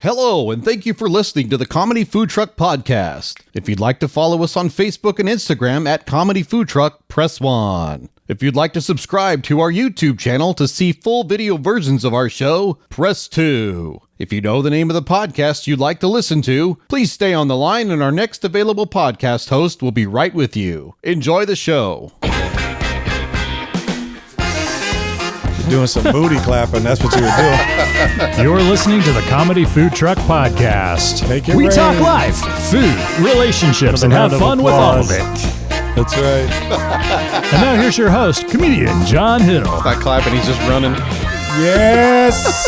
Hello, and thank you for listening to the Comedy Food Truck Podcast. If you'd like to follow us on Facebook and Instagram at Comedy Food Truck, press 1. If you'd like to subscribe to our YouTube channel to see full video versions of our show, press 2. If you know the name of the podcast you'd like to listen to, please stay on the line and our next available podcast host will be right with you. Enjoy the show. Doing some booty clapping. That's what you were doing. You're listening to the Comedy Food Truck Podcast. Make it we rain. talk life, food, relationships, and have fun with all of it. That's right. And now here's your host, comedian John Hill. Not clapping, he's just running. Yes.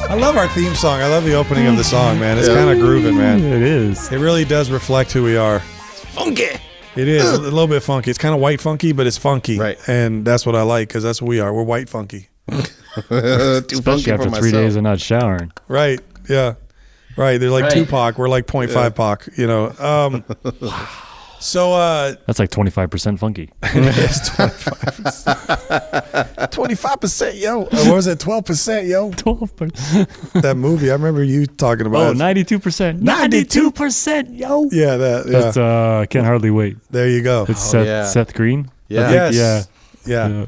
I love our theme song. I love the opening of the song, man. It's kind of grooving, man. It is. It really does reflect who we are. Funky! It is a little bit funky. It's kind of white funky, but it's funky. Right. And that's what I like because that's what we are. We're white funky. Especially after 3 days of not showering. Right. Yeah. Right. They're like Tupac. We're like 0.5 Pac, you know. So That's like 25% funky. it's 25%. 25%, yo. What was it? 12%, yo. 12%. That movie. I remember you talking about. Oh, 92%. 92%, yo. Yeah, that. Yeah. That's, I can't hardly wait. There you go. It's Seth Green. Yeah. Yes. Yeah.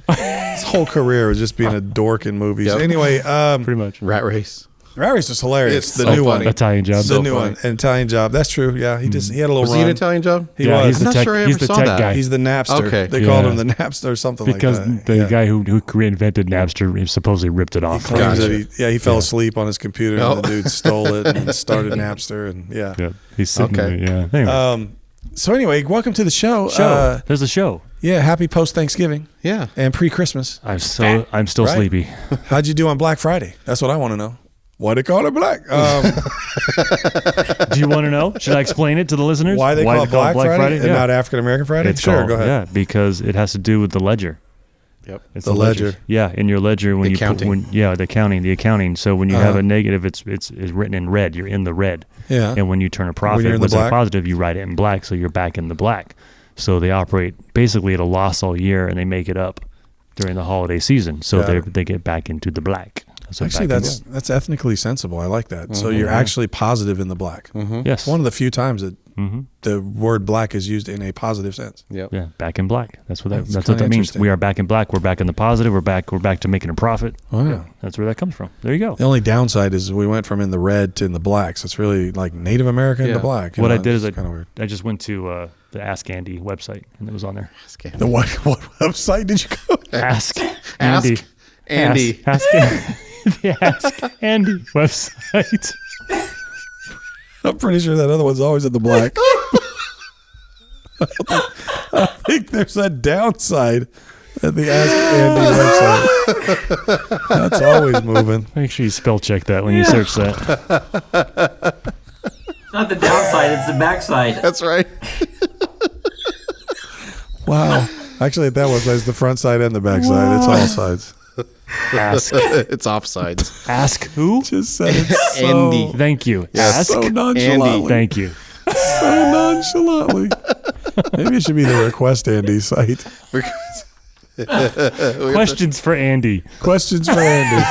His whole career was just being a dork in movies. Yep. Anyway, Pretty much. Rat Race. Rat Race was hilarious. It's the so new funny. one. Italian Job. The new one. An Italian Job. That's true. Yeah. He had a little Was run. he an Italian Job? He Yeah, was. he's the I'm not tech, sure I he's ever the saw tech that. guy. He's the Napster. Okay. They called Yeah. him the Napster or something Because like that. the guy who reinvented Napster supposedly ripped it off. Claims Gotcha. that he fell asleep on his computer Oh. and the dude stole it and started Napster and yeah. Yeah, he's sitting Okay. there. Yeah. Anyway. So anyway, welcome to the show. There's a show. Yeah, happy post Thanksgiving Yeah. and pre-Christmas. I'm still Right. sleepy. How'd you do on Black Friday? That's what I want to know. Why they call it black? Do you want to know? Should I explain it to the listeners? Why they call it Black Friday and Yeah. not African American Friday? It's Sure, called- go ahead. Yeah, because it has to do with the ledger. Yep. It's The ledger. Yeah, in your ledger when The you accounting. the accounting. So when you have a negative, it's written in red. You're in the red. Yeah. And when you turn a you're profit, in the what's a black? positive, you write it in black, so you're back in the black. So they operate basically at a loss all year, and they make it up during the holiday season. So Yeah. they get back into the black. So Actually, back in that's ethnically sensible. I like that. So you're actually positive in the black. black. Yes. One of the few times that Mm-hmm. the word black is used in a positive sense. Yep. Yeah, back in black. That's what That's that's kinda what that means. interesting. We are back in black. We're back in the positive. We're back to making a profit. Wow. Yeah, that's where that comes from. There you go. The only downside is we went from in the red to in the black. So it's really like Native American Yeah. to black. What I did is kind of weird. I just went to the Ask Andy website, and it was on there. The what website did you go? Ask Andy. Andy. Ask the Ask Andy website. I'm pretty sure that other one's always in the black. I think there's a downside at the Ask Andy website. That's always moving. Make sure you spell check that when you search that. Not the downside, it's the backside. That's right. Wow. Actually, at that website, it's the front side and the back side. It's all sides. Ask It's offsides. Ask who? Just said it so, Andy. Thank you. Yes. Ask so nonchalantly. Thank you. So nonchalantly. Maybe it should be the Request Andy site. Questions for Andy. Questions for Andy.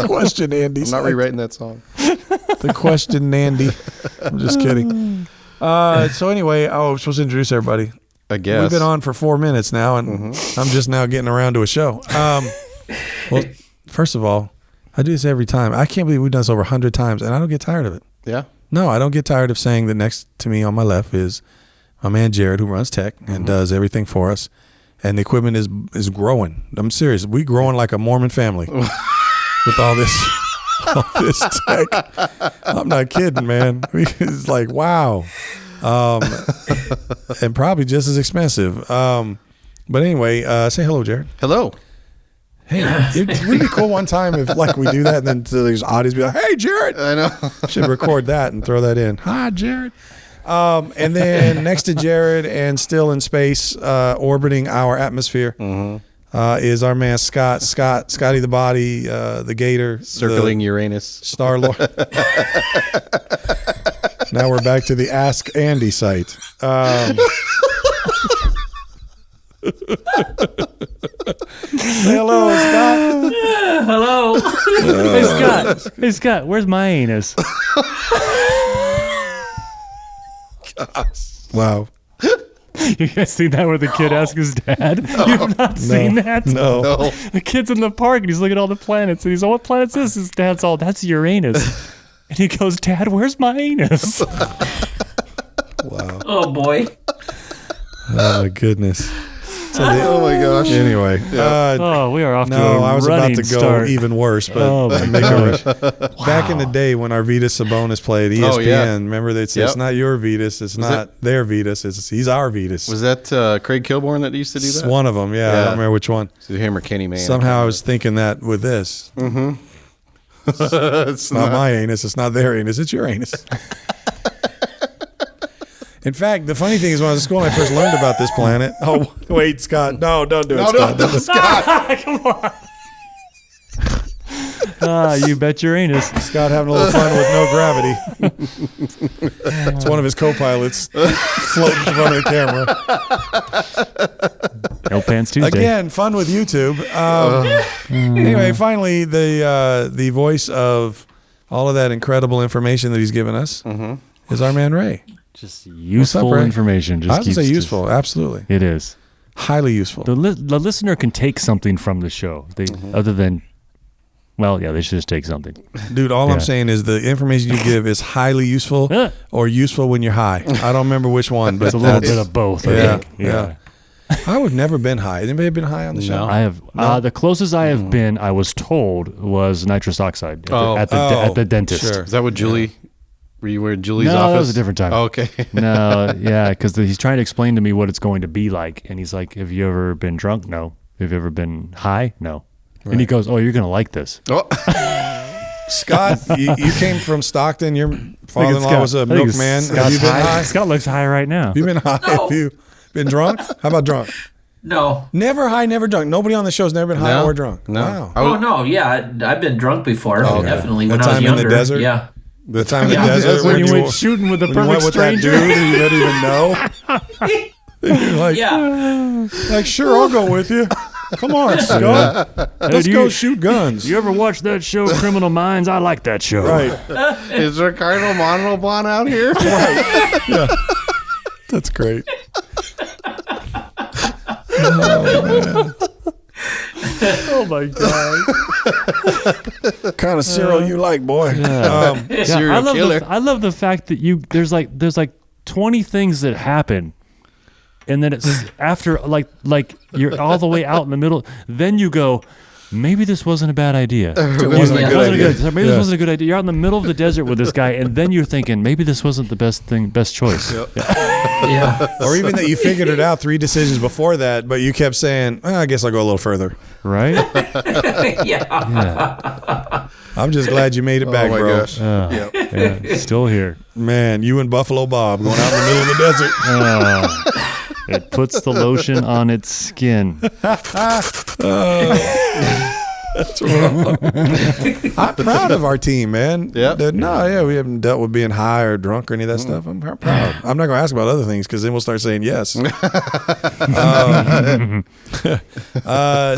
Question Andy I'm not site. rewriting that song. The question Nandy. I'm just kidding. So anyway, we're supposed to introduce everybody. I guess. We've been on for 4 minutes now, and I'm just now getting around to a show. Well, first of all, I do this every time. I can't believe we've done this over 100 times, and I don't get tired of it. Yeah. No, I don't get tired of saying that next to me on my left is my man Jerad, who runs tech and does everything for us. And the equipment is growing. I'm serious. We growing like a Mormon family with all this tech. I'm not kidding, man. It's like, wow. And probably just as expensive. But anyway, say hello, Jerad. Hello. Hey, it would be cool one time if like we do that and then there's audience be like, hey, Jerad. I know. Should record that and throw that in. Hi, Jerad. And then next to Jerad and still in space, orbiting our atmosphere, is our man Scotty the Body, the Gator, Circling Uranus. Star Lord. Now we're back to the Ask Andy site. Say hello, Scott. Hello. Hey Scott, where's my anus? Wow. You guys seen that where the kid asks his dad? You've not seen that? No. The kid's in the park and he's looking at all the planets and he's like, what planet's this? His dad's all, that's Uranus. And he goes, Dad, where's my anus? Wow. Oh boy. Oh my goodness. So Oh my gosh. Anyway. We are off to No, a I was about running to go start. even worse, but Oh my make gosh. back in the day when Arvidas Sabonis played ESPN, Oh, yeah. remember they'd say it's not your Vetus, it's not their Vetus, he's our Vetus. Was that Craig Kilborn that used to do It's that? one of them, yeah. I don't remember which one. So him or Kenny Man. Somehow I was thinking that with this. It's Not my anus, it's not their anus, it's your anus. In fact, the funny thing is when I was in school and I first learned about this planet. Oh, wait, Scott. No, don't do it, Scott. no, Scott. Come on. You bet your anus. Scott having a little fun with no gravity. It's one of his co-pilots floating in front of the camera. No Pants Tuesday. Again, fun with YouTube. Anyway, finally, the voice of all of that incredible information that he's given us is our man Ray. Just useful Ray? information. Just I would keeps say useful, absolutely. It is. Highly useful. The listener can take something from the show. They other than, well, yeah, they should just take something. Dude, all I'm saying is the information you give is highly useful or useful when you're high. I don't remember which one, but It's a little bit of both. I think. Yeah. I would never been high. Has anybody been high on the show? I have. The closest I have been, I was told, was nitrous oxide at the dentist. Sure. Is that what Julie? Were you in Julie's office? No, that was a different time. Oh, okay. No, yeah, because he's trying to explain to me what it's going to be like, and he's like, "Have you ever been drunk? No. Have you ever been high? No." Right. And he goes, "Oh, you're gonna like this." Oh. Scott, you came from Stockton. Your father-in-law was a milkman. Have you been high? Scott looks high right now. Have you been high? No. Have you been drunk? How about drunk? No. Never high, never drunk. Nobody on the show's never been high or drunk. No. Wow. Oh no. Yeah, I've been drunk before. Oh, okay. Definitely That when I was time in younger. the desert? Yeah. The time in the Yeah. desert when when you went shooting with a when you went perfect with that stranger. dude and you didn't even know. You're like, Yeah. like, sure, I'll go with you. Come on, Scott. Let's do go you- shoot guns. You ever watch that show, Criminal Minds? I like that show. Right. Is Ricardo Montalban out here? Yeah. That's great. Oh my god. What kind of cereal you like, boy? Serial I love killer. I love the fact that there's like 20 things that happen, and then it's after like you're all the way out in the middle. Then you go, maybe this wasn't a bad idea. It wasn't a Yeah. good idea. Maybe this wasn't a good idea. You're out in the middle of the desert with this guy, and then you're thinking maybe this wasn't the best choice. Yeah. Or even that you figured it out 3 decisions before that, but you kept saying, I guess I'll go a little further. Right? Yeah. I'm just glad you made it back, oh my bro. gosh. Yeah, still here. Man, you and Buffalo Bob going out in the middle of the desert. It puts the lotion on its skin. That's wrong. I'm proud of our team, man. Yep. We haven't dealt with being high or drunk or any of that stuff. I'm proud. I'm not going to ask about other things because then we'll start saying yes.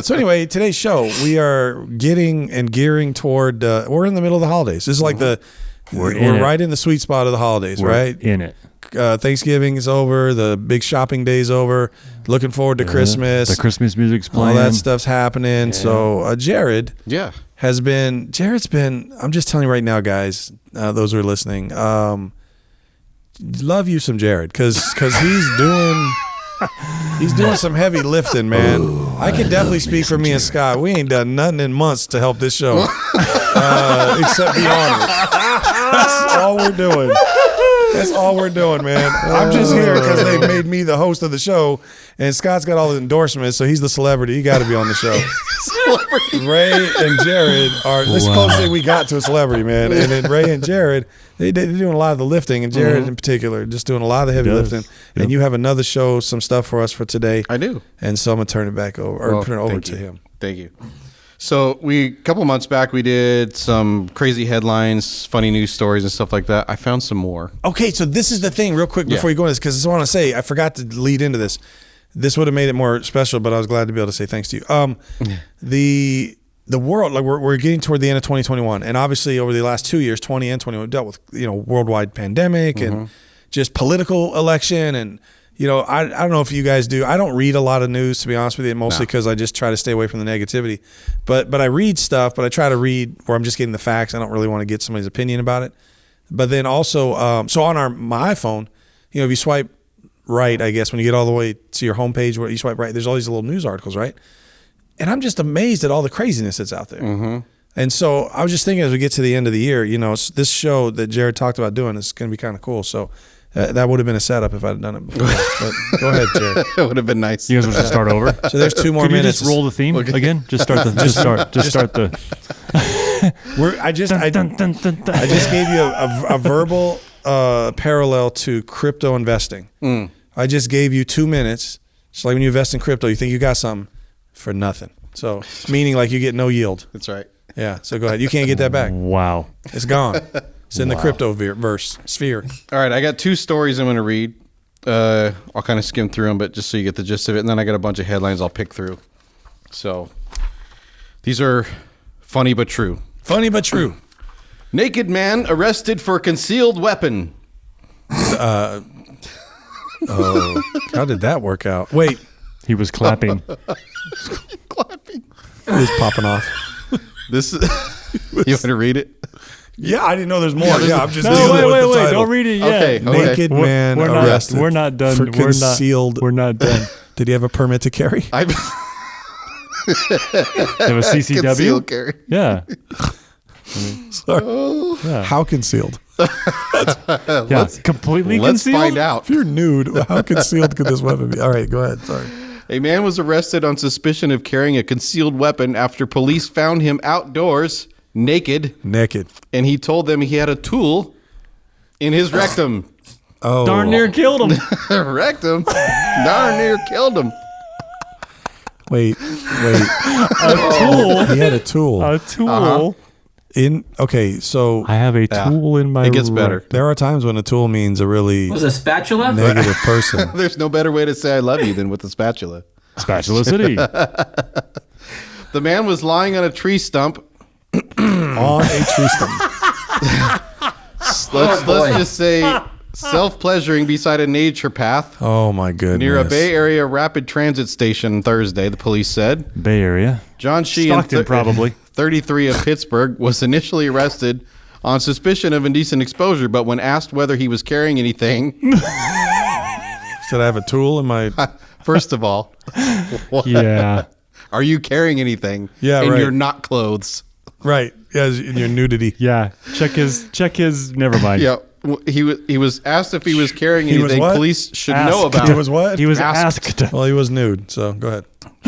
So anyway, today's show, we are getting and gearing toward, we're in the middle of the holidays. This is like we're right in the sweet spot of the holidays, We're right? in it. Thanksgiving is over. The big shopping day's over. Looking forward to Christmas. The Christmas music's All playing. that stuff's happening. So Jerad Yeah. Jared's been, I'm just telling you right now, guys, those who are listening, love you some Jerad because he's doing some heavy lifting, man. I can definitely speak for me and Scott. We ain't done nothing in months to help this show except be on it. That's all we're doing. That's all we're doing, man. I'm just here because they made me the host of the show, and Scott's got all the endorsements, so he's the celebrity. He got to be on the show. Ray and Jerad are this closest we got to a celebrity, man. And then Ray and Jerad, they're doing a lot of the lifting, and Jerad in particular, just doing a lot of the heavy lifting. Yep. And you have another show, some stuff for us for today. I do. And so I'm gonna turn it back over, or turn it over thank to you. him. Thank you. So a couple months back, we did some crazy headlines, funny news stories and stuff like that. I found some more. Okay, so this is the thing, real quick before you go into this, because I want to say I forgot to lead into this. this would have made it more special, but I was glad to be able to say thanks to you. The world, like we're getting toward the end of 2021, and obviously over the last 2 years, 20 and 21, we've dealt with worldwide pandemic and just political election, and I don't know if you guys do. I don't read a lot of news, to be honest with you, mostly because I just try to stay away from the negativity. But I read stuff, but I try to read where I'm just getting the facts. I don't really want to get somebody's opinion about it. But then also, so on my iPhone, if you swipe right, I guess when you get all the way to your homepage where you swipe right, there's all these little news articles, right? And I'm just amazed at all the craziness that's out there. Mm-hmm. And so I was just thinking as we get to the end of the year, this show that Jerad talked about doing is going to be kind of cool. So that would have been a setup if I'd done it before. But go ahead, Jerad. It would have been nice. You guys want to start over? So there's 2 more Could you minutes. just roll the theme again? Just start the. Just start the. I just gave you a verbal parallel to crypto investing. I just gave you 2 minutes. It's like when you invest in crypto, you think you got something for nothing. So meaning like you get no yield. That's right. Yeah. So go ahead. You can't get that back. Wow. It's gone. It's in the crypto verse sphere. All right, I got 2 stories I'm going to read. I'll kind of skim through them, but just so you get the gist of it. And then I got a bunch of headlines I'll pick through. So these are funny but true. Funny but true. Naked man arrested for concealed weapon. How did that work out? Wait. He was clapping. Clapping. It was popping off. This is, you want to read it? Yeah, I didn't know there's more. Yeah, I'm just No, dealing with the wait. title. Don't read it yet. Okay. Naked man arrested. We're not done. For concealed. We're not done. Did he have a permit to carry? I've Have a CCW? concealed carry. Yeah. Sorry. Yeah. How concealed? Yeah. Completely Let's concealed? find out. If you're nude, how concealed could this weapon be? All right, go ahead. Sorry. A man was arrested on suspicion of carrying a concealed weapon after police found him outdoors, naked, and he told them he had a tool in his rectum. Oh. Darn near killed him. Rectum? Darn near killed him. Wait. A tool. He had a tool. A tool. Okay, so I have a tool in my It gets better. there are times when a tool means a really Was it a spatula? negative person. There's no better way to say I love you than with a spatula. Spatula City. The man was lying on a tree stump. On a tree stump. Let's just say self-pleasuring beside a nature path Oh my goodness. near a Bay Area rapid transit station Thursday, the police said. Bay Area. John Sheehan, Stockton, probably. 33 of Pittsburgh, was initially arrested on suspicion of indecent exposure, but when asked whether he was carrying anything, Said I have a tool in my first of all, what? Yeah. Are you carrying anything? Yeah, and right. you're not clothes. right. Yeah, in your nudity. Yeah. Check his never mind. Yeah, he was asked if he was carrying He was anything what? police should Asked. know about. He was what? He was Asked. asked. Well, he was nude, so go ahead.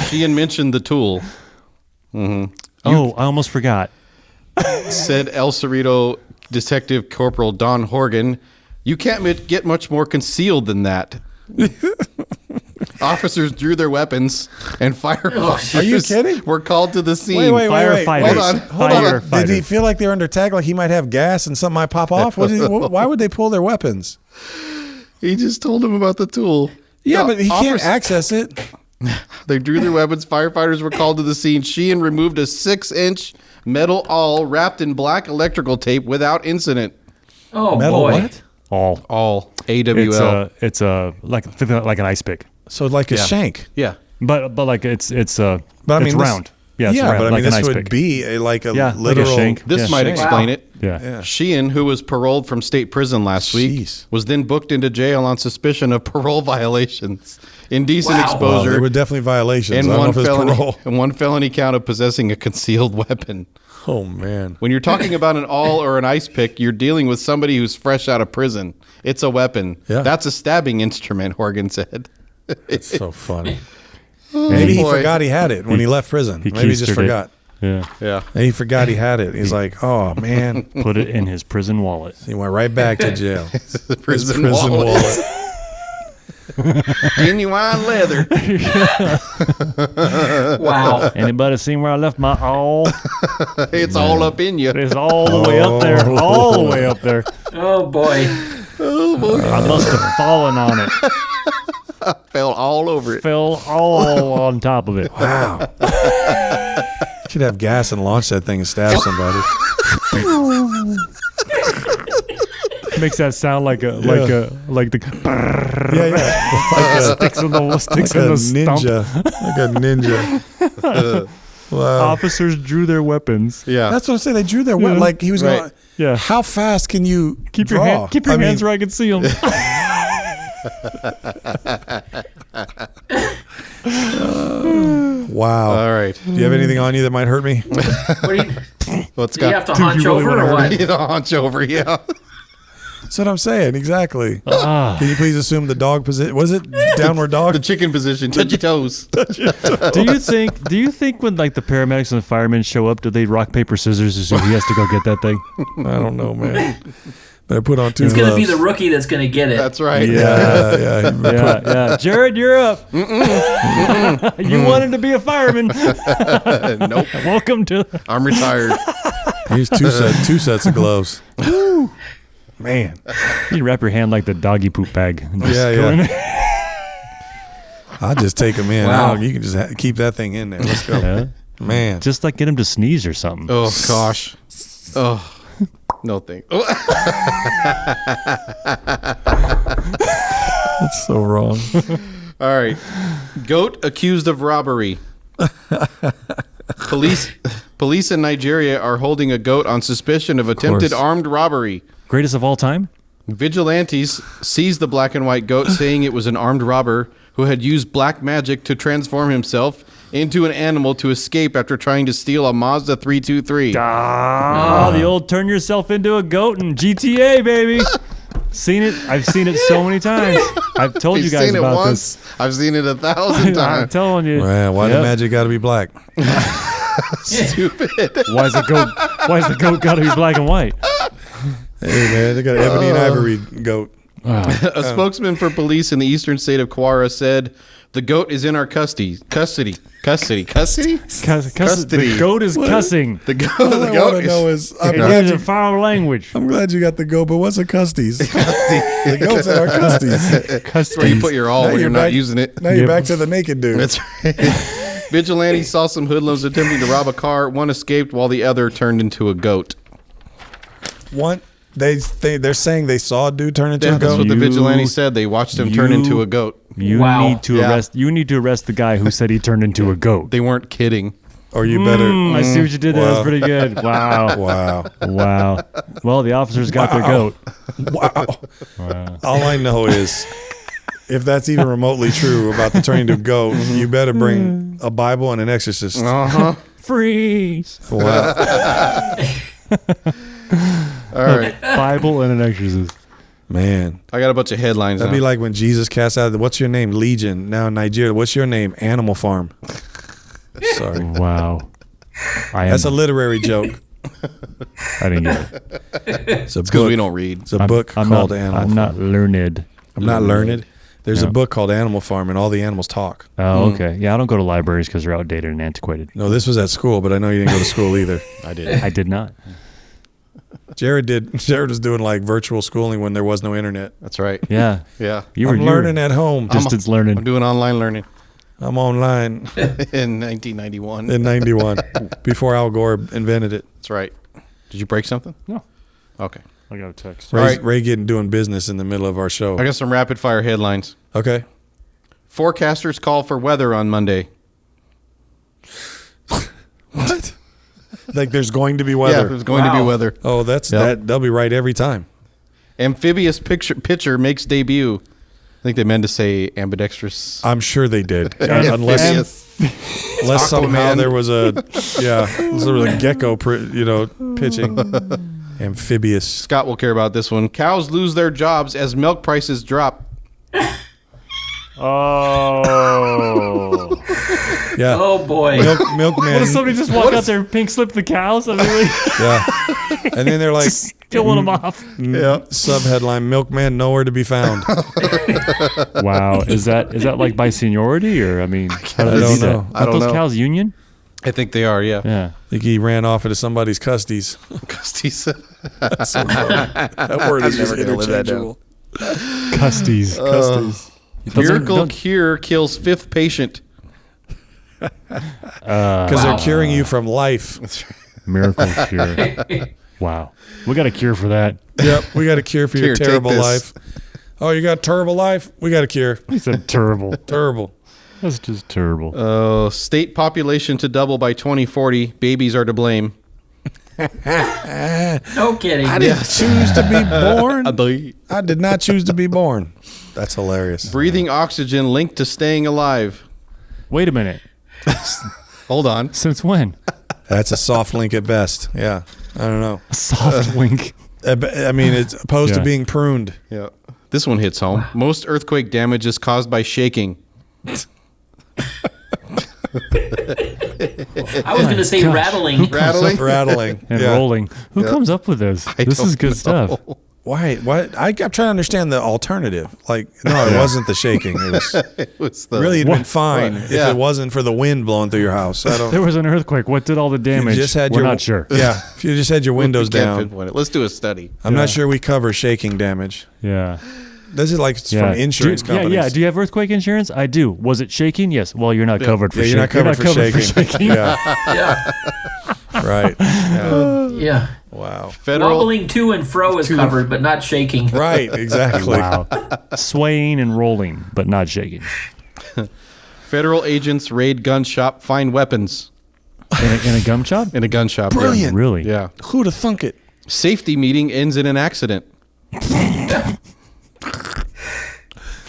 Sheehan mentioned the tool. Oh, I almost forgot. Said El Cerrito Detective Corporal Don Horgan, "You can't get much more concealed than that." Officers drew their weapons and firefighters Are you kidding? were called to the scene. Wait. Firefighters. Hold on. Did he feel like they were under attack, like he might have gas and something might pop off? Why would they pull their weapons? He just told him about the tool. Yeah, No, but he can't access it. They drew their weapons. Firefighters were called to the scene. Sheehan removed a 6-inch metal awl wrapped in black electrical tape without incident. Oh, Metal boy. what? All. Awl. AWL. It's a like an ice pick. So like a shank. Yeah. But like it's But I it's mean, round. Yeah, it's yeah, round, but I mean, like an this ice would pick. be like a Yeah, like a literal. shank. This Yeah, might shank. explain Wow. it. Yeah. Sheehan, who was paroled from state prison last week, Jeez. was then booked into jail on suspicion of parole violations, indecent Wow. Well, exposure, there were definitely violations. and I don't know one if it's felony, parole. and one felony count of possessing a concealed weapon. Oh man. When you're talking about an awl or an ice pick, you're dealing with somebody who's fresh out of prison. It's a weapon. Yeah. That's a stabbing instrument, Horgan said. That's so funny. And Maybe he boy. forgot he had it when he left prison. Maybe he just keistered it. forgot. Yeah. Yeah. Maybe he forgot he had it. He's like, oh man. Put it in his prison wallet. He went right back to jail. The prison, Prison wallet. wallet. Genuine leather. Wow. Anybody seen where I left my awl? It's all up in you. It's all the way up there. All the way up there. Oh, boy. Oh, boy. I must have fallen on it. Fell all over it. Fell all on top of it. Wow. Should have gas and launch that thing and stab somebody. Makes that sound like the Yeah. sticks in the stump. Like a ninja. Wow. Officers drew their weapons. Yeah. That's what I'm saying. They drew their weapon. Like he was Right. going. Yeah. How fast can you Keep draw? your hands where I can see them. Wow. All right. Do you have anything on you that might hurt me? What do you, What's do you have to hunch over or what? You know, hunch over, yeah. That's what I'm saying. Exactly. Ah. Can you please assume the dog position? Was it downward dog? The chicken position. Touch your toes. Do you think when like the paramedics and the firemen show up, do they rock paper scissors as he has to go get that thing? I don't know, man. But I put on 2 It's gloves. going to be the rookie that's going to get it. That's right. Yeah. Yeah. Jared, you're up. You wanted to be a fireman. Nope. Welcome to. I'm retired. Here's two sets of gloves. Man. You wrap your hand like the doggy poop bag. And just Yeah, go yeah. in. I'll just take them in. Wow. You can just keep that thing in there. Let's go. Yeah. Man. Just like get him to sneeze or something. Oh, gosh. Oh, no thanks. Oh. That's so wrong. All right. Goat accused of robbery. Police in Nigeria are holding a goat on suspicion of attempted armed robbery. Greatest of all time? Vigilantes seized the black and white goat, saying it was an armed robber who had used black magic to transform himself into an animal to escape after trying to steal a Mazda 323. The old turn yourself into a goat in GTA, baby. Seen it. I've seen it so many times. I've told you You've guys seen it about once. this. I've seen it 1,000 I'm times. telling you. Man, why the Yep. magic got to be black? Stupid. Why's the goat got to be black and white? Hey, man, they got an ebony and ivory goat. A spokesman for police in the eastern state of Kwara said, "The goat is in our custody. Custody. The goat is cussing. The goat. All The I goat want to know is, I'm It glad, uses you, foul language. I'm glad you got the goat, but what's a custies? The goat's in our custies. That's where you put your all Now when you're not back- using it. Now you're back to the naked dude. That's right. Vigilantes saw some hoodlums attempting to rob a car. One escaped while the other turned into a goat. One, they're saying they saw a dude turn into a That's goat. what the vigilante said. They watched him turn into a goat. You Wow. need to arrest. You need to arrest the guy who said he turned into a goat. They weren't kidding. Or you better. I see what you did there. That's pretty good. Wow. Wow. Well, the officers got their goat. Wow. All I know is, if that's even remotely true about the turning to a goat, you better bring a Bible and an exorcist. Freeze. Wow. All right. Bible and an exorcist. Man. I got a bunch of headlines. That'd be like when Jesus cast out, what's your name? Legion. Now in Nigeria, what's your name? Animal Farm. Sorry. Wow. That's a literary joke. I didn't get it. It's a because book. we don't read. It's a book called Animal I'm Farm. not learned. I'm not learned. There's Yeah. a book called Animal Farm, and all the animals talk. Oh, okay. Yeah, I don't go to libraries because they're outdated and antiquated. No, this was at school, but I know you didn't go to school either. I did. I did not. Jared did. Jared was doing like virtual schooling when there was no internet. That's right. Yeah. Yeah. I'm learning at home. Distance I'm learning. doing online learning I'm online in 1991. in 91 before Al Gore invented it. That's right. Did you break something? No. Okay. I got a text. Ray getting doing business in the middle of our show. I got some rapid fire headlines. Okay. Forecasters call for weather on Monday. What? Like there's going to be Yeah, weather. there's going to be Wow. weather. Oh, that's Yep. that. They'll be right every time. Amphibious pitcher makes debut. I think they meant to say ambidextrous. I'm sure they did. Amphibious. Unless somehow Aquaman. there was a gecko, pitching. Amphibious. Scott will care about this one. Cows lose their jobs as milk prices drop. Oh. Yeah. Oh boy. Milkman. What if somebody just walk out there and pink slip the cows? I mean, like, Yeah. And then they're like, killing them off. Yeah. sub headline: Milkman nowhere to be found. Wow. Is that like by seniority or I mean, how do I they don't do that? know. Aren't I don't those know. cows union? I think they are, yeah. Yeah. I think he ran off into somebody's custies. That word is I'm just never gonna live that down. interchangeable. Custies. Custies. Miracle cure kills 5th patient. Because they're curing you from life. Miracle cure. Wow. We got a cure for that. Yep, we got a cure for your Here, take terrible this. life. Oh, you got terrible life? We got a cure. He said terrible. Terrible. That's just terrible. State population to double by 2040. Babies are to blame. No kidding. I didn't choose to be born. Breathing I did not choose to be born. That's hilarious. oxygen linked to staying alive. Wait a minute. Hold on. Since when? That's a soft link at best. Yeah, I don't know. A soft wink. I mean, it's opposed to Yeah. being pruned. Yeah. This one hits home. Most earthquake damage is caused by shaking. I was going to say gosh. rattling. Rattling? Rattling And yeah. rolling. Who comes up with this? This is don't good know. stuff. Why? What? I'm trying to understand the alternative. Like, no, it wasn't the shaking. It was It was the really it'd been fine if Yeah. it wasn't for the wind blowing through your house. I don't. There was an earthquake. What did all the You damage? just had We're your, not sure. Yeah, if you just had your windows We can't down. pinpoint it. Let's do a study. I'm not sure we cover shaking damage. Yeah. This is like Yeah. from insurance companies. Yeah. Do you have earthquake insurance? I do. Was it shaking? Yes. Well, you're not covered for Yeah, shaking. you're not covered for shaking. Yeah, Yeah. right. Yeah. Wow. Federal Wobbling to and fro is covered, but not shaking. Right. Exactly. Wow. Swaying and rolling, but not shaking. Federal agents raid gun shop, find weapons In a gum shop? in a gun shop. yeah. Brilliant. Really? Yeah. Who'd have thunk it? Safety meeting ends in an accident.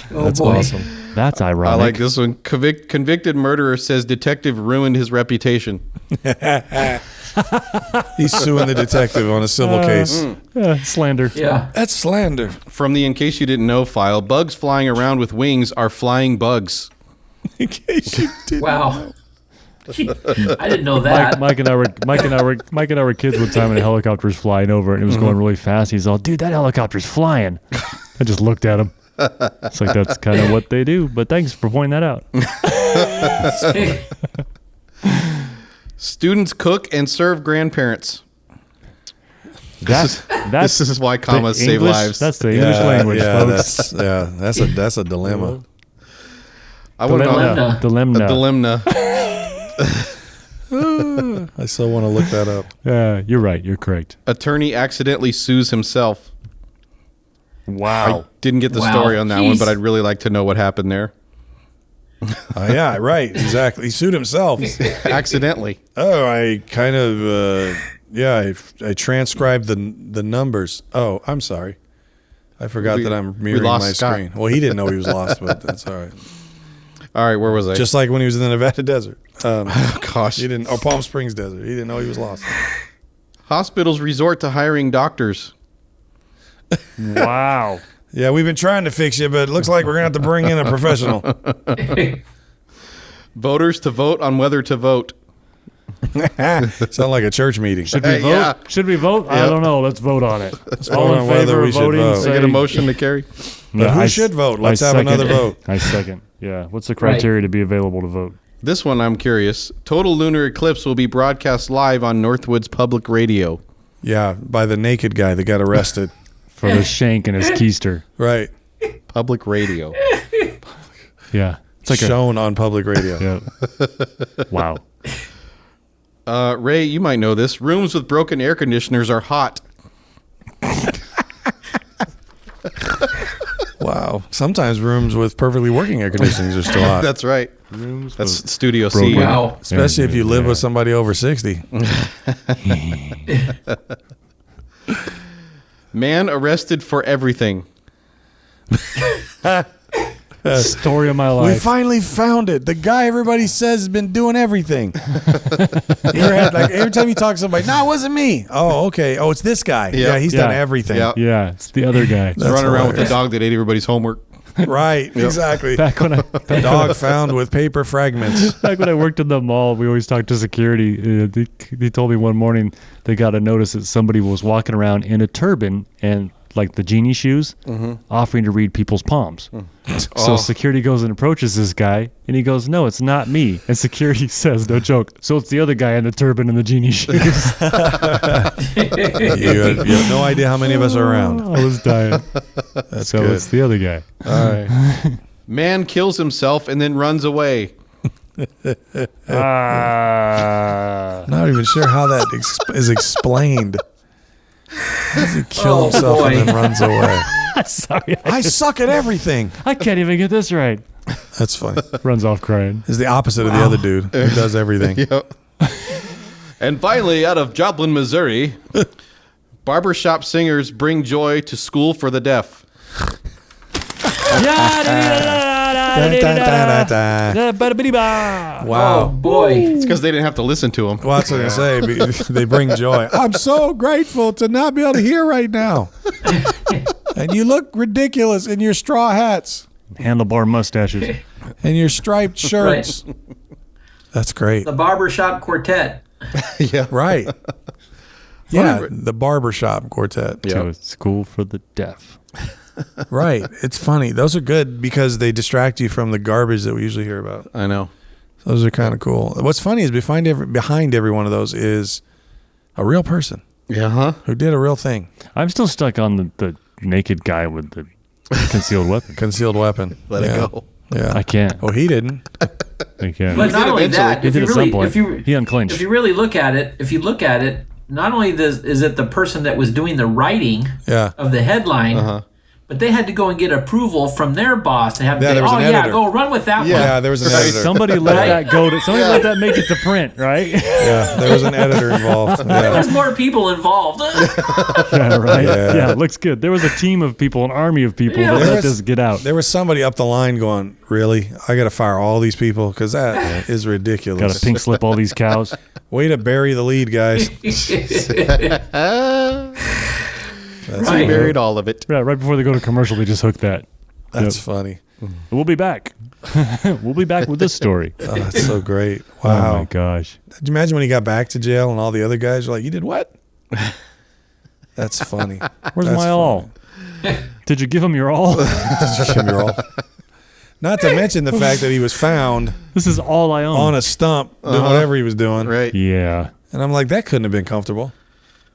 Oh, That's boy. awesome. That's I ironic. like this one. Convicted murderer says detective ruined his reputation. He's suing the detective on a civil case. Slander. Yeah. That's slander. From the In Case You Didn't Know file, bugs flying around with wings are flying bugs. In case you didn't. Wow. I didn't know that. Mike and I were kids one time, and a helicopter was flying over, and it was going really fast. He's all, "Dude, that helicopter's flying." I just looked at him. It's like that's kind of what they do. But thanks for pointing that out. Students cook and serve grandparents. That's This is why commas the save English- lives. That's the English language, folks. That's a dilemma. I want to know. Dilemma. A dilemma. I still want to look that up. Yeah, you're right. You're correct. Attorney accidentally sues himself. Wow. Didn't get the Wow. story on that one, Jeez. but I'd really like to know what happened there. Yeah, right. Exactly. He sued himself. Accidentally. Oh, I kind of, I transcribed the numbers. Oh, I'm sorry. I forgot that I'm mirroring lost my Scott. screen. Well, he didn't know he was lost, but that's all right. All right, where was I? Just like when he was in the Nevada desert. oh, gosh. He didn't, or Palm Springs desert. He didn't know he was lost. Hospitals resort to hiring doctors. Wow. Yeah, we've been trying to fix you, but it looks like we're going to have to bring in a professional. Voters to vote on whether to vote. Sound like a church meeting. Should we vote? Yeah. Should we vote? I don't know. Let's vote on it. All vote in on whether favor we of should voting? vote. I Say, get a motion to carry. But who I should vote? I Let's have second. another vote. I second. Yeah. What's the criteria to be available to vote? This one I'm curious. Total lunar eclipse will be broadcast live on Northwood's public radio. Yeah, by the naked guy that got arrested. For the shank and his keister. Right. Public radio. Yeah. It's like Shown on public radio. yeah. Wow. Ray, you might know this. Rooms with broken air conditioners are hot. Wow. Sometimes rooms with perfectly working air conditionings are still hot. That's right. That's Studio C. broken. Wow. Especially if you live with somebody over 60. Man arrested for everything. Story of my We life. finally found it. The guy everybody says has been doing everything. Like every time you talk to somebody, no, it wasn't me. Oh, okay. Oh, it's this guy. Yeah, he's done Yeah. everything. Yeah. Yeah. It's the other guy. He's running around with the dog that ate everybody's homework. Right, exactly. Back when I Dog found with paper fragments. Back when I worked in the mall, we always talked to security. They told me one morning they got a notice that somebody was walking around in a turban and like the genie shoes, offering to read people's palms. So security goes and approaches this guy, and he goes, "No, it's not me." And security says, "No joke." So it's the other guy in the turban and the genie shoes. You have no idea how many of us are around. I was dying. That's So good. it's the other guy. All right. Man kills himself and then runs away. Not even sure how that is explained. How does he kill himself and then runs away? Sorry, I suck at everything. I can't even get this right. That's funny. Runs off crying. It's the opposite of the other dude who does everything. Yep. And finally, out of Joplin, Missouri, barbershop singers bring joy to school for the deaf. Wow. Oh boy. It's because they didn't have to listen to them. Well, that's what I say. They bring joy. I'm so grateful to not be able to hear right now. And you look ridiculous in your straw hats Handlebar mustaches. and your striped shirts. That's great. The barbershop quartet. Yeah. Right. Yeah, the barbershop quartet. Yeah. To a school for the deaf. Right. It's funny. Those are good because they distract you from the garbage that we usually hear about. I know. Those are kind of cool. What's funny is behind every one of those is a real person Yeah, huh? who did a real thing. I'm still stuck on the naked guy with the concealed weapon. Concealed weapon. Let it go. Yeah. I can't. Well, he didn't. I can't. But not only that, He if did you at some really, point. if you, He unclenched. if you really look at it, not only is it the person that was doing the writing Yeah. of the headline, but they had to go and get approval from their boss to have Yeah, to say, there was oh an yeah, editor. go run with that one. Yeah, there was an editor. Somebody let that go to. Somebody let that make it to print, right? Yeah, there was an editor involved. There Yeah. was more people involved. Yeah, right. Yeah. Yeah, it looks good. There was a team of people, an army of people that There let was- this get out. There was somebody up the line going, really? I got to fire all these people? Because that is ridiculous. Got to pink slip all these cows. Way to bury the lead, guys. That's, Right. Buried all of it. Yeah, right before they go to commercial, they just hook that. that's Yep. funny. We'll be back. We'll be back with this story. Oh, that's so great. Oh Wow. my gosh. Did you imagine when he got back to jail and all the other guys were like, you did what? That's funny. Where's That's my all? Did you give him your all? Not to mention the fact that he was found This is all I own. on a stump doing whatever he was doing. Right. Yeah. And I'm like, that couldn't have been comfortable.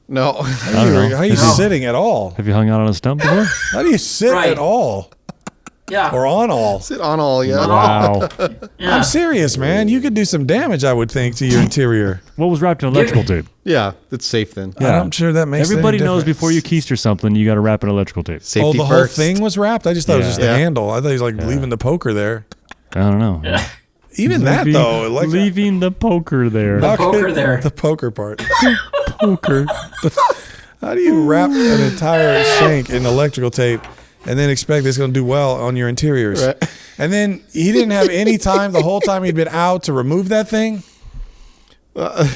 No. I don't know. How are you sitting at all? Have you hung out on a stump before? How do you sit Right. at all? Yeah. Or on all? Sit on all, yeah. Wow. Yeah. I'm serious, man. You could do some damage, I would think, to your interior. What was wrapped in electrical tape? Yeah, it's safe then. Yeah. I'm sure that makes Everybody any knows difference. before you keister something, you got to wrap in electrical tape. Safety Oh, the whole first. thing was wrapped? I just thought it was just the Yeah. handle. I thought he was like leaving the poker there. I don't know. Yeah. Even that, Leaving- though. Like leaving the poker there. The poker there. The poker part. Poker. How do you wrap an entire shank in electrical tape and then expect it's going to do well on your interiors? Right. And then he didn't have any time the whole time he'd been out to remove that thing?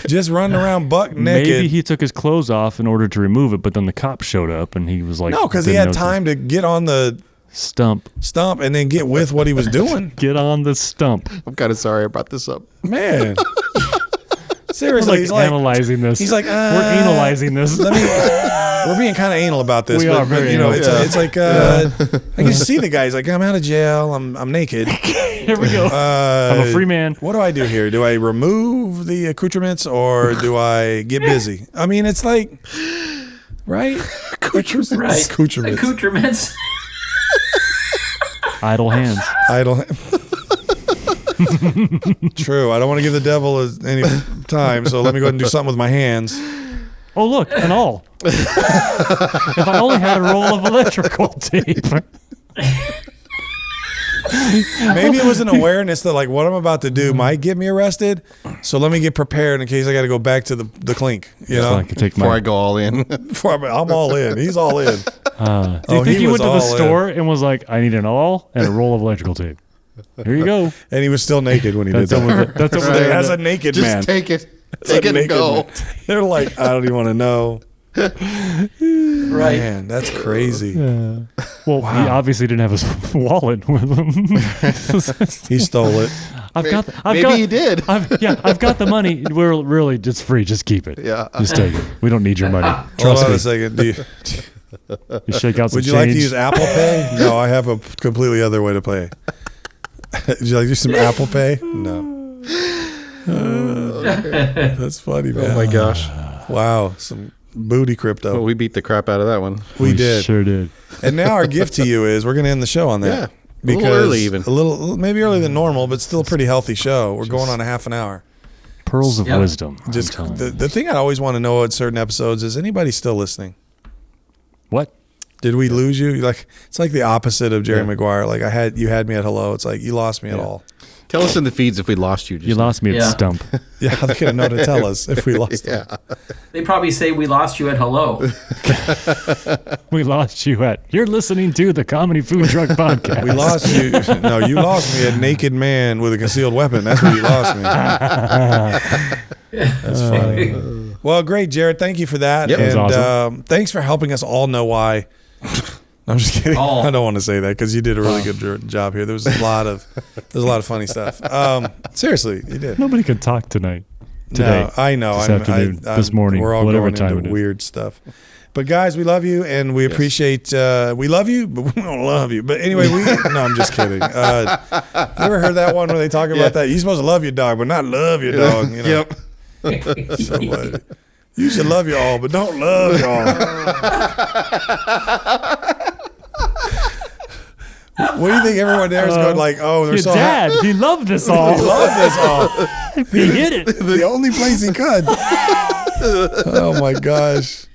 Just running around buck naked. Maybe he took his clothes off in order to remove it, but then the cop showed up and he was like, No, because he didn't had know time to get on the Stump. stump and then get with what he was doing. Get on the stump. I'm kind of sorry I brought this up. Man. We're Seriously, like he's like, analyzing this. he's like, we're analyzing this. we're being kind of anal about this. We but, are very you know, anal. it's like, I can see the guy. He's like, I'm out of jail. I'm naked. Here we go. I'm a free man. What do I do here? Do I remove the accoutrements or do I get busy? I mean, it's like, right? Accoutrements. Right. Accoutrements. Accoutrements. Idle hands. Idle. True. I don't want to give the devil any time, so let me go ahead and do something with my hands. Oh, look, an awl. If I only had a roll of electrical tape. Maybe it was an awareness that like what I'm about to do might get me arrested, so let me get prepared in case I got to go back to the clink. You So know, I could take Before I my. go all in. I'm all in. He's all in. Do you Oh, think he he went was to the all in. store and was like, I need an awl and a roll of electrical tape? Here you go. And he was still naked when he did That's that. over. That's over there. As a naked Just man. take it. As a Take it and naked go. man. They're like, I don't even want to know. Right. Man, that's crazy. Well, he obviously didn't have his wallet with him. He stole it. Maybe he did. I've got the money. We're really just free. Just keep it. Yeah. Just take it. We don't need your money. Hold Trust on me. a second. Do you, You shake out some would you like to change. use Apple Pay? No, I have a completely other way to pay. Would you like to use some Apple Pay? No. That's funny, man. Oh my gosh. Wow, some booty crypto. Well, we beat the crap out of that one. we did. Sure did. And now our gift to you is we're going to end the show on that. Yeah. Because early even. a little, maybe earlier than normal, but still a pretty healthy show. We're going on a half an hour. Pearls of wisdom. Just the thing I always want to know at certain episodes is anybody still listening? What? Did we lose you? Like it's like the opposite of Jerry Maguire. Like you had me at hello. It's like you lost me at all. Tell us in the feeds if we lost you. You lost me at Stump. Yeah, they could have known to tell us if we lost them. They probably say we lost you at hello. We lost you at. You're listening to the Comedy Food Truck Podcast. We lost you. No, you lost me at naked man with a concealed weapon. That's where you lost me. That's funny. Well, great, Jerad. Thank you for that. Yep. And That was awesome. Thanks for helping us all know why. I'm just kidding. Oh. I don't want to say that because you did a really good job here. There was a lot of funny stuff. Seriously, you did. Nobody could talk tonight. Today. No, I know. This afternoon, this morning, we're all whatever going time into it is. weird stuff. But guys, we love you and we appreciate. We love you, but we don't love you. But anyway, no, I'm just kidding. You ever heard that one where they talk about that? You're supposed to love your dog, but not love your dog. You know? Yep. Somebody. You should love your all, but don't love your all. What do you think everyone there is going like, oh, they're Your so dad, he loved this all. He loved this all. He hit it. The only place he could. Oh my gosh.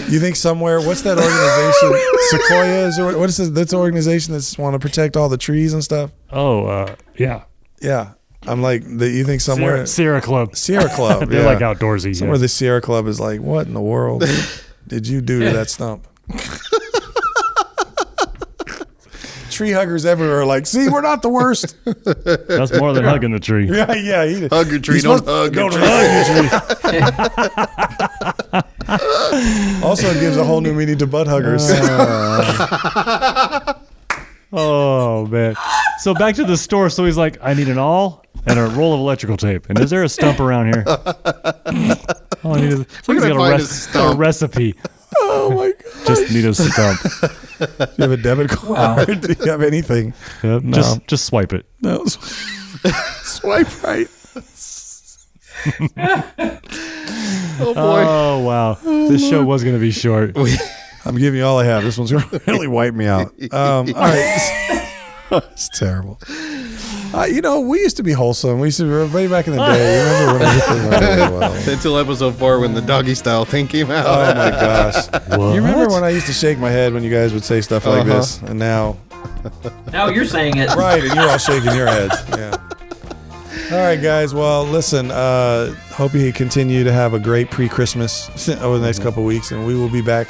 You think somewhere, what's that organization? Sequoias or what is this? That's an organization that's want to protect all the trees and stuff. Oh, yeah. Yeah. I'm like, you think somewhere Sierra Club. Sierra Club. They're yeah. like outdoorsy. Somewhere the Sierra Club is like, what in the world did you do to that stump? Tree huggers everywhere are like, see, we're not the worst. That's more than hugging the tree. Yeah. Hug your tree, don't hug your Don't tree. hug your tree. Also, it gives a whole new meaning to butt huggers. Oh, man. So back to the store. So he's like, I need an awl and a roll of electrical tape. And is there a stump around here? Oh, I need a, Where can I got find a a stump? recipe. Oh my god! Just need a stump. Do you have a debit card? Do you have anything? Yep, No. Just swipe it. No. Swipe right. Oh boy. Oh, wow. This show was going to be short. I'm giving you all I have. This one's going to really wipe me out. All right. It's terrible. We used to be wholesome. We used to be way back in the day. You remember when everything went really well? Until episode 4 when the doggy style thing came out. Oh my gosh. What? You remember when I used to shake my head when you guys would say stuff like this? And now, Now you're saying it. right, and you're all shaking your heads. Yeah. All right, guys. Well, listen, hope you continue to have a great pre-Christmas over the next couple of weeks. And we will be back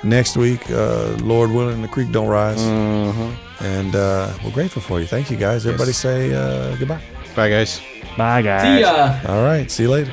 next week, Lord willing, the creek don't rise. And we're grateful for you. Thank you, guys. Everybody say goodbye. Bye, guys. Bye, guys. See ya. All right. See you later.